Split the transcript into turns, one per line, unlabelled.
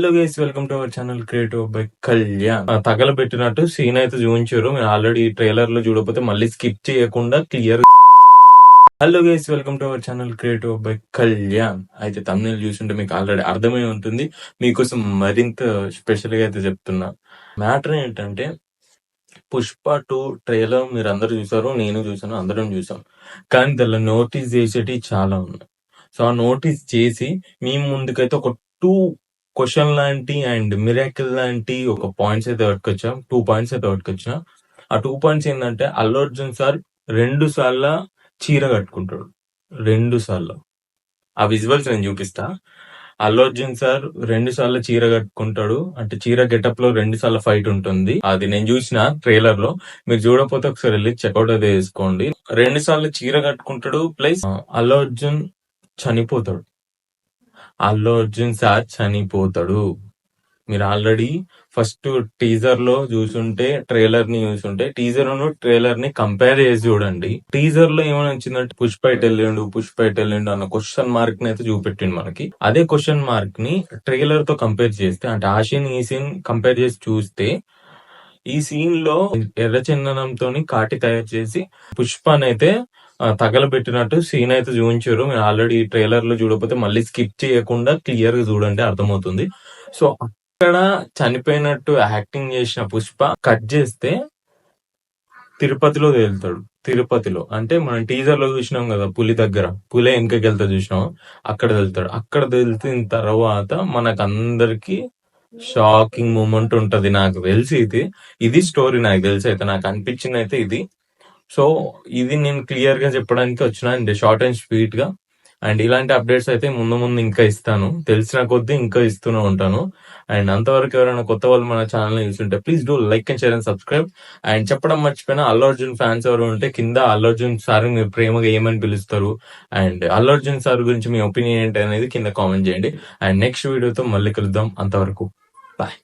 Hello guys, welcome to our channel creative by Kalyan. తగలబెట్టినట్టు scene అయితే చూపించారు. మీరు ఆల్రెడీ ట్రైలర్ లో చూడకపోతే మళ్ళీ స్కిప్ చేయకుండా clear. Hello guys, welcome to our channel creative by Kalyan. అయితే తమిళ చూస్తుంటే మీకు ఆల్రెడీ అర్థమై ఉంటుంది. మీకోసం మరింత స్పెషల్ గా అయితే చెప్తున్నా. మ్యాటర్ ఏంటంటే, పుష్ప 2 ట్రైలర్ మీరు అందరూ చూసారు, నేను చూసాను, అందరం చూసాం. కానీ దానిలో నోటీస్ చేసేటివి చాలా ఉన్నాయి. సో ఆ నోటీస్ చేసి మీ ముందుకైతే ఒక 2 క్వశ్చన్ లాంటి అండ్ మిరాకిల్ లాంటి ఒక పాయింట్స్ అయితే పట్టుకొచ్చాం. 2 పాయింట్స్ అయితే పట్టుకొచ్చిన. ఆ 2 పాయింట్స్ ఏంటంటే, అల్లు అర్జున్ సార్ 2 సార్ల చీర కట్టుకుంటాడు. 2 సార్లు. ఆ విజువల్స్ నేను చూపిస్తా. అల్లు అర్జున్ సార్ 2 సార్ల చీర కట్టుకుంటాడు. అంటే చీర గెటప్ లో 2 సార్ల ఫైట్ ఉంటుంది. అది నేను చూసిన ట్రైలర్ లో. మీరు చూడకపోతే ఒకసారి వెళ్ళి చెక్అౌట్ అయితే చేసుకోండి. 2 సార్లు చీర కట్టుకుంటాడు. ప్లస్ అల్లు అర్జున్ చనిపోతాడు. అల్లు అర్జున్ సార్ చనిపోతాడు. మీరు ఆల్రెడీ ఫస్ట్ టీజర్ లో చూసుంటే, ట్రైలర్ ని చూసుంటే, టీజర్ ట్రైలర్ ని కంపేర్ చేసి చూడండి. టీజర్ లో ఏమైనా వచ్చిందంటే, పుష్ప ఎటు వెళ్ళిండు అన్న క్వశ్చన్ మార్క్ ని అయితే చూపెట్టిండు మనకి. అదే క్వశ్చన్ మార్క్ ని ట్రైలర్ తో కంపేర్ చేస్తే, అంటే ఆ సీన్ ఈ సీన్ కంపేర్ చేసి చూస్తే, ఈ సీన్ లో ఎర్రచందనంతో కాటి తయారు చేసి పుష్పనైతే తగలబెట్టినట్టు సీన్ అయితే చూపించారు. మీరు ఆల్రెడీ ట్రైలర్ లో చూడకపోతే మళ్ళీ స్కిప్ చేయకుండా క్లియర్ గా చూడండి, అర్థమవుతుంది. సో అక్కడ చనిపోయినట్టు యాక్టింగ్ చేసిన పుష్ప కట్ చేస్తే తిరుపతిలో తేలుతాడు. తిరుపతిలో అంటే మనం టీజర్ లో చూసినాం కదా, పులి దగ్గర, పులి వెనకకి వెళ్తా చూసినాం, అక్కడ వెళ్తాడు. అక్కడ తెలిసిన తర్వాత మనకందరికి షాకింగ్ మూమెంట్ ఉంటది. నాకు తెలిసి ఇది స్టోరీ. నాకు తెలిసి అయితే నాకు అనిపించింది అయితే ఇది. సో ఇది నేను క్లియర్ గా చెప్పడానికి వచ్చిన, అండ్ షార్ట్ అండ్ స్వీట్ గా. అండ్ ఇలాంటి అప్డేట్స్ అయితే ముందు ముందు ఇంకా ఇస్తాను. తెలిసిన కొద్దీ ఇంకా ఇస్తూనే ఉంటాను. అండ్ అంతవరకు ఎవరైనా కొత్త వాళ్ళు మన ఛానల్ ని చూస్తుంటే please do like and share and subscribe. And చెప్పడం మర్చిపోయినా, అల్లు అర్జున్ ఫ్యాన్స్ ఎవరు ఉంటే కింద అల్లు అర్జున్ సార్ మీరు ప్రేమగా ఏమని పిలుస్తారు, అండ్ అల్లు అర్జున్ సార్ గురించి మీ ఒపీనియన్ ఏంటి అనేది కింద కామెంట్ చేయండి. అండ్ నెక్స్ట్ వీడియోతో మళ్ళీ కలుద్దాం. అంతవరకు బాయ్.